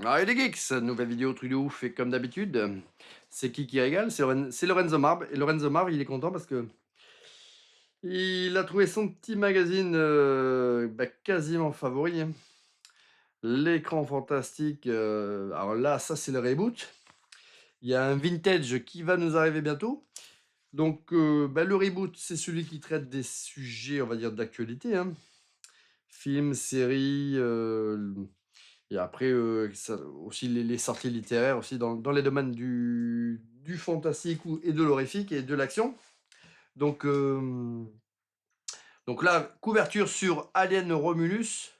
Allez les geeks, nouvelle vidéo truc de ouf et comme d'habitude, c'est qui régale? C'est Lorenzo Marb et Lorenzo Marb, il est content parce que il a trouvé son petit magazine, quasiment favori, hein. L'écran fantastique, alors là, ça c'est le reboot. Il y a un vintage qui va nous arriver bientôt. Donc, le reboot, c'est celui qui traite des sujets, on va dire, d'actualité, hein. Films, séries, et après, ça aussi les sorties littéraires aussi dans les domaines du fantastique ou et de l'horrifique et de l'action. Donc, donc là, couverture sur Alien Romulus.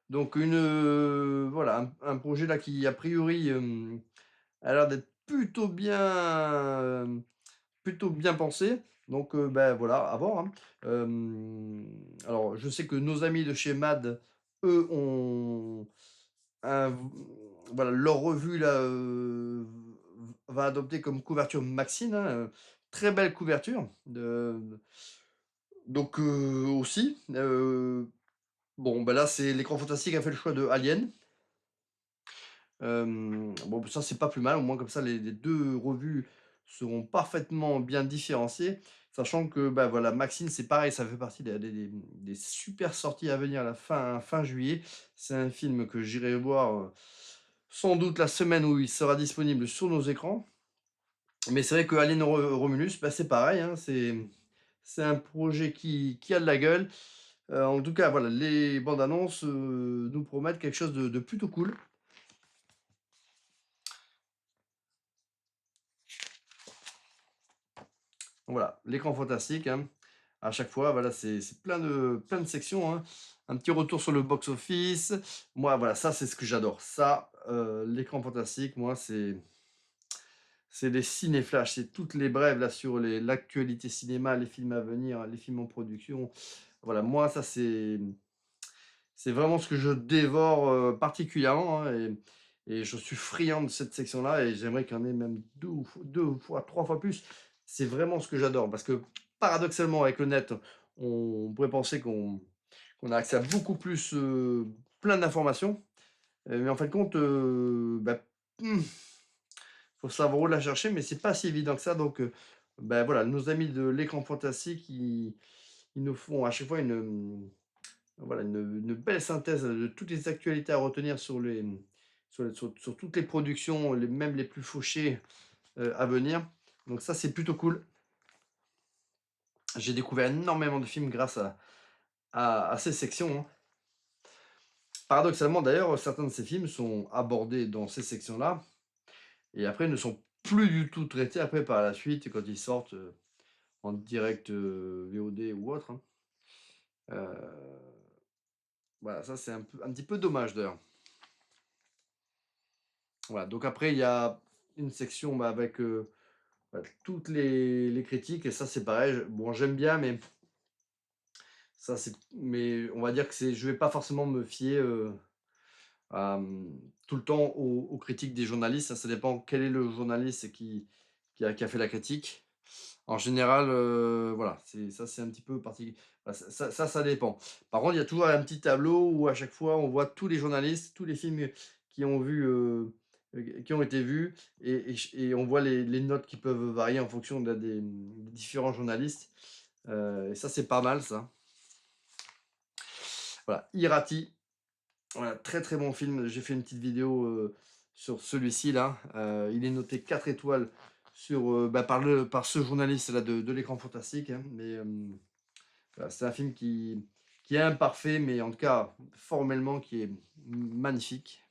Donc une, voilà, un projet là qui a priori, a l'air d'être plutôt bien pensé. Donc, voilà, à voir, hein. Alors je sais que nos amis de chez MAD, eux, ont un voilà, leur revue là, va adopter comme couverture Maxine, hein, très belle couverture de donc, aussi, bon, là, c'est l'écran fantastique a fait le choix de Alien. Bon, ça, c'est pas plus mal, au moins comme ça les 2 revues seront parfaitement bien différenciées, sachant que, voilà, Maxine, c'est pareil, ça fait partie des super sorties à venir à la fin juillet. C'est un film que j'irai voir, sans doute la semaine où il sera disponible sur nos écrans. Mais c'est vrai que Alien Romulus, c'est pareil, hein, c'est un projet qui a de la gueule. En tout cas, voilà, les bandes annonces, nous promettent quelque chose de plutôt cool. Voilà, l'écran fantastique, hein. À chaque fois, voilà, c'est plein de sections, hein. Un petit retour sur le box office. Moi, voilà, ça, c'est ce que j'adore. Ça, l'écran fantastique, moi, c'est les ciné-flash, c'est toutes les brèves là sur l'actualité cinéma, les films à venir, les films en production. Voilà, moi, ça, c'est vraiment ce que je dévore, particulièrement, hein, et je suis friand de cette section-là et j'aimerais qu'il y en ait même 2 fois, 3 fois plus. C'est vraiment ce que j'adore parce que paradoxalement avec le net, on pourrait penser qu'on a accès à beaucoup plus, plein d'informations, mais en fin de compte, mmh, faut savoir où la chercher, mais c'est pas si évident que ça donc, voilà, nos amis de l'écran fantastique, ils nous font à chaque fois voilà, une belle synthèse de toutes les actualités à retenir sur toutes les productions, même les plus fauchées, à venir. Donc ça, c'est plutôt cool. J'ai découvert énormément de films grâce à ces sections, hein. Paradoxalement d'ailleurs, certains de ces films sont abordés dans ces sections-là et après ne sont plus du tout traités après par la suite quand ils sortent, en direct, VOD ou autre, hein. Heu, voilà, ça c'est un petit peu dommage d'ailleurs. Voilà, donc après il y a une section, avec, toutes les critiques et ça c'est pareil, bon j'aime bien mais on va dire que je vais pas forcément me fier, tout le temps aux critiques des journalistes, ça dépend quel est le journaliste qui a fait la critique. En général, voilà, c'est un petit peu particulier. Bah, ça dépend. Par contre, il y a toujours un petit tableau où à chaque fois on voit tous les journalistes, tous les films qui ont vu, qui ont été vus et on voit les notes qui peuvent varier en fonction des différents journalistes, et ça, c'est pas mal ça. Voilà, Irati, voilà, très, très bon film. J'ai fait une petite vidéo, sur celui-ci là, il est noté 4 étoiles sur, par ce journaliste là de l'écran fantastique, hein, mais voilà, c'est un film qui est imparfait, mais en tout cas, formellement, qui est magnifique.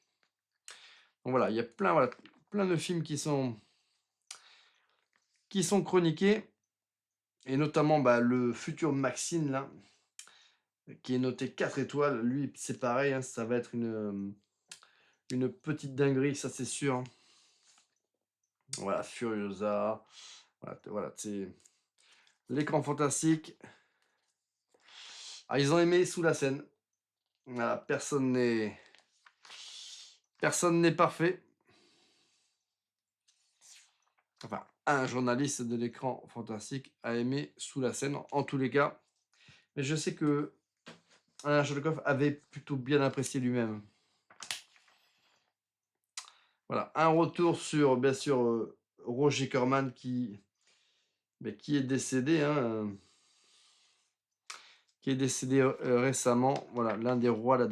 Donc voilà, il y a plein de films qui sont chroniqués, et notamment le futur Maxine, là, qui est noté 4 étoiles. Lui, c'est pareil, hein, ça va être une petite dinguerie, ça c'est sûr, hein. Voilà, Furiosa, voilà, c'est l'écran fantastique. Ah, ils ont aimé Sous la scène. Voilà, personne n'est parfait. Enfin, un journaliste de l'écran fantastique a aimé Sous la scène, en tous les cas. Mais je sais que Alain Chalikov avait plutôt bien apprécié lui-même. Voilà, un retour sur, bien sûr, Roger Corman qui est décédé, hein, qui est décédé, récemment. Voilà, l'un des rois là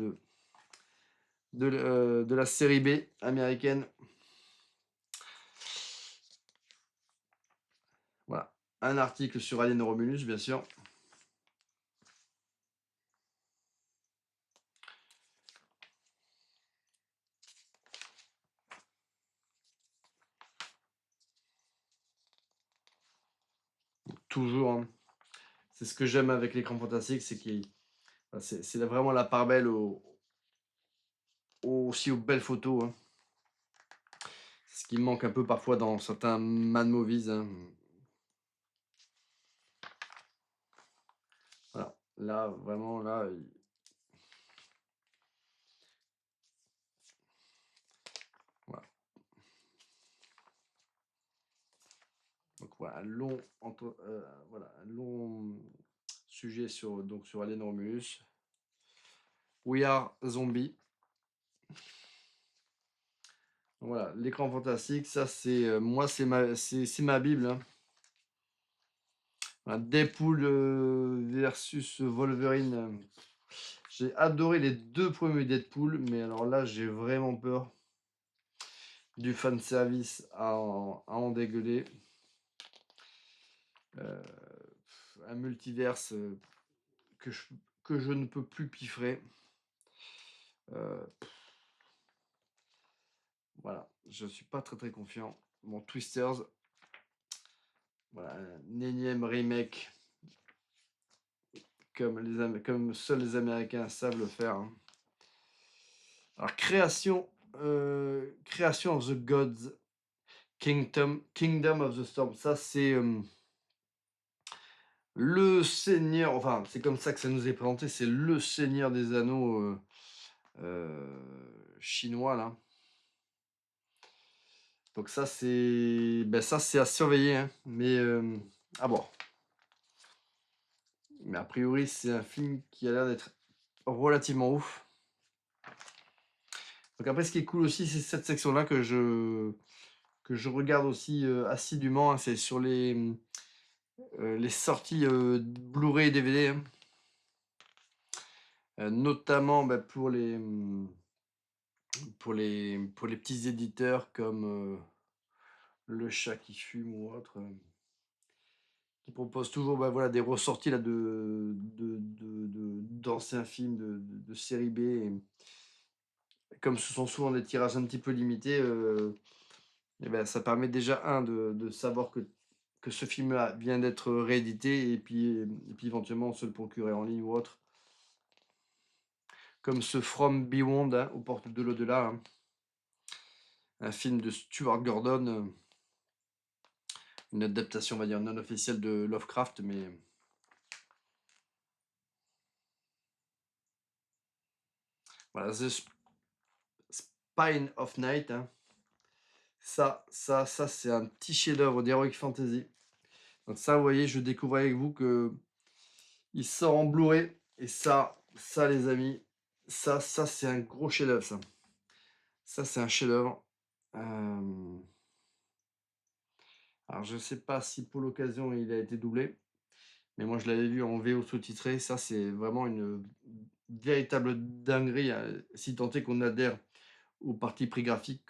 de la série B américaine. Voilà, un article sur Alien Romulus, bien sûr. Toujours, hein. C'est ce que j'aime avec l'écran fantastique, c'est qu'il c'est vraiment la part belle aussi aux belles photos, hein. C'est ce qui me manque un peu parfois dans certains Mad Movies, hein. Voilà, là, vraiment, là, voilà. Donc voilà, voilà, un long sujet sur Alien Romulus. We Are Zombie. Voilà, l'écran fantastique, ça c'est moi c'est ma bible, hein. Voilà, Deadpool versus Wolverine. J'ai adoré les deux premiers Deadpool, mais alors là j'ai vraiment peur du fan service à en dégueuler. Euh, un multiverse que je, que je ne peux plus piffrer. Euh, voilà, je suis pas très confiant. Bon, Twisters, voilà, un énième remake comme seuls les Américains savent le faire, hein. Alors, création of the Gods, Kingdom of the Storm, ça c'est le seigneur, enfin c'est comme ça que ça nous est présenté, c'est le seigneur des anneaux chinois là. Donc ça c'est à surveiller, hein. Mais ah bon. Mais a priori c'est un film qui a l'air d'être relativement ouf. Donc après ce qui est cool aussi c'est cette section là que je regarde aussi assidûment, hein, c'est sur les sorties Blu-ray et DVD, hein. Notamment bah, pour les petits éditeurs comme Le Chat qui fume ou autre, qui proposent toujours bah, voilà, des ressorties là, d'anciens films de série B. Et comme ce sont souvent des tirages un petit peu limités, et ben, ça permet déjà, de savoir que ce film-là vient d'être réédité et puis éventuellement se le procurer en ligne ou autre. Comme ce From Beyond, hein, aux portes de l'au-delà, hein. Un film de Stuart Gordon, une adaptation, on va dire, non officielle de Lovecraft, mais voilà, The Spine of Night, hein. Ça c'est un petit chef-d'œuvre d'Heroic Fantasy. Donc ça, vous voyez, je découvre avec vous que il sort en Blu-ray, et ça les amis, ça c'est un gros chef-d'œuvre, ça. Ça c'est un chef-d'œuvre. Euh, Alors je sais pas si pour l'occasion il a été doublé, mais moi je l'avais vu en VO sous-titré. Ça c'est vraiment une véritable dinguerie, si tant est qu'on adhère au parti pris graphique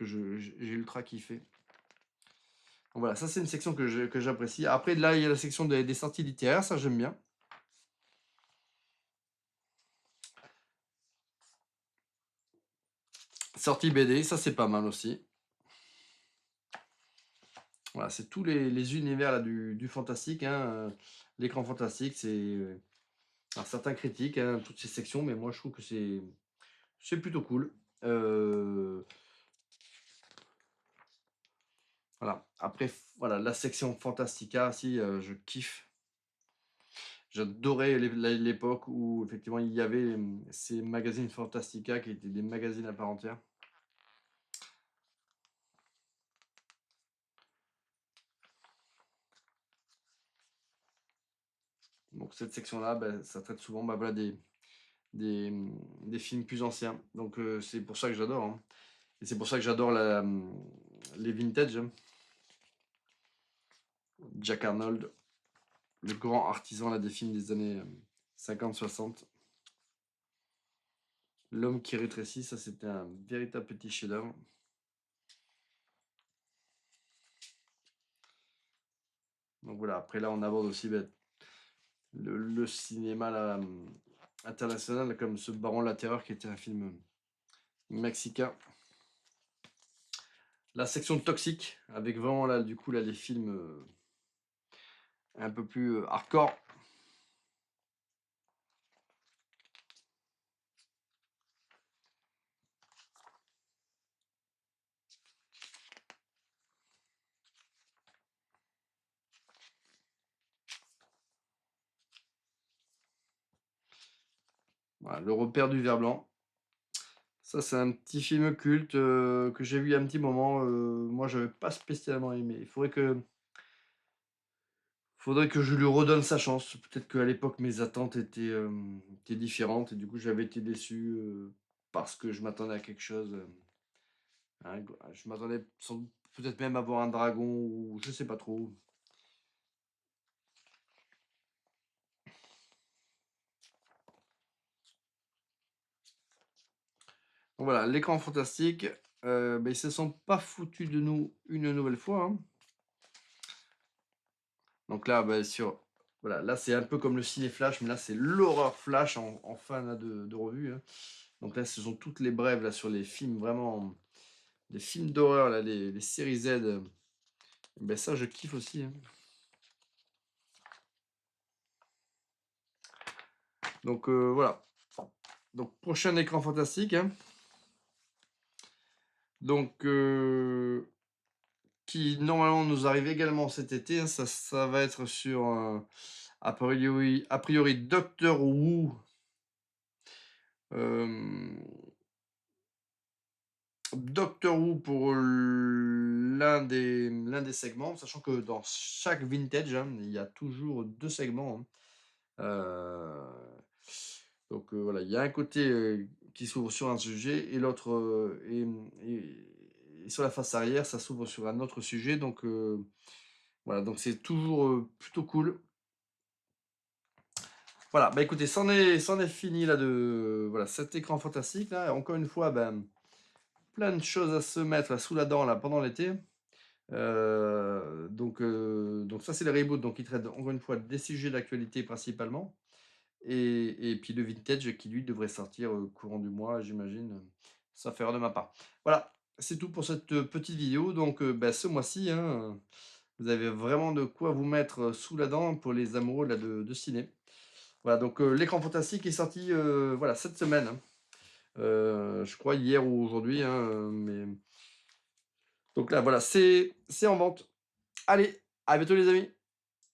j'ai ultra kiffé. Donc voilà, ça c'est une section que j'apprécie. Après là il y a la section des sorties littéraires, ça j'aime bien. Sortie BD, ça c'est pas mal aussi. Voilà, c'est tous les univers là, du fantastique, hein. L'écran fantastique, alors certains critiquent, hein, toutes ces sections, mais moi je trouve que c'est plutôt cool. Euh, voilà. Après, voilà, la section Fantastica, si je kiffe. J'adorais l'époque où effectivement il y avait ces magazines Fantastica qui étaient des magazines à part entière. Donc cette section-là, ben, ça traite souvent voilà, des films plus anciens. Donc c'est pour ça que j'adore, hein. Et c'est pour ça que j'adore les vintage, hein. Jack Arnold, le grand artisan là, des films des années 50-60. L'homme qui rétrécit, ça c'était un véritable petit chef-d'œuvre. Donc voilà, après là on aborde aussi le cinéma là, international, comme ce Baron la Terreur qui était un film mexicain. La section toxique, avec vraiment là du coup là les films un peu plus hardcore. Voilà, Le Repère du Ver Blanc. Ça, c'est un petit film culte que j'ai vu il y a un petit moment. Moi, je n'avais pas spécialement aimé. Faudrait que je lui redonne sa chance. Peut-être qu'à l'époque, mes attentes étaient différentes et du coup, j'avais été déçu parce que je m'attendais à quelque chose. Je m'attendais peut-être même à voir un dragon ou je sais pas trop. Donc voilà, l'écran fantastique. Ben, ils se sont pas foutus de nous une nouvelle fois, hein. Donc là, ben, voilà, là c'est un peu comme le ciné flash, mais là c'est l'horreur flash en fin là, de revue, hein. Donc là, ce sont toutes les brèves là, sur les films vraiment, les films d'horreur, là, les séries Z. Ben ça, je kiffe aussi, hein. Donc voilà. Donc prochain écran fantastique, hein. Donc qui normalement nous arrive également cet été, hein. Ça va être sur a priori Doctor Who. euh, Doctor Who pour l'un des segments, sachant que dans chaque vintage, hein, il y a toujours 2 segments, hein. Donc voilà, il y a un côté qui s'ouvre sur un sujet et l'autre et sur la face arrière, ça s'ouvre sur un autre sujet. Donc voilà, donc c'est toujours plutôt cool. Voilà, bah écoutez, c'en est fini là de voilà cet écran fantastique là. Encore une fois, ben plein de choses à se mettre là, sous la dent là pendant l'été. Donc ça c'est le reboot, donc il traite encore une fois des sujets d'actualité principalement. Et puis le vintage qui lui devrait sortir courant du mois, j'imagine. Ça fait de ma part. Voilà, c'est tout pour cette petite vidéo. Donc bah, ce mois-ci, hein, vous avez vraiment de quoi vous mettre sous la dent pour les amoureux là, de ciné. Voilà, donc l'écran fantastique est sorti voilà, cette semaine, hein. Je crois hier ou aujourd'hui, hein, mais donc là voilà, c'est en vente. Allez, à bientôt les amis.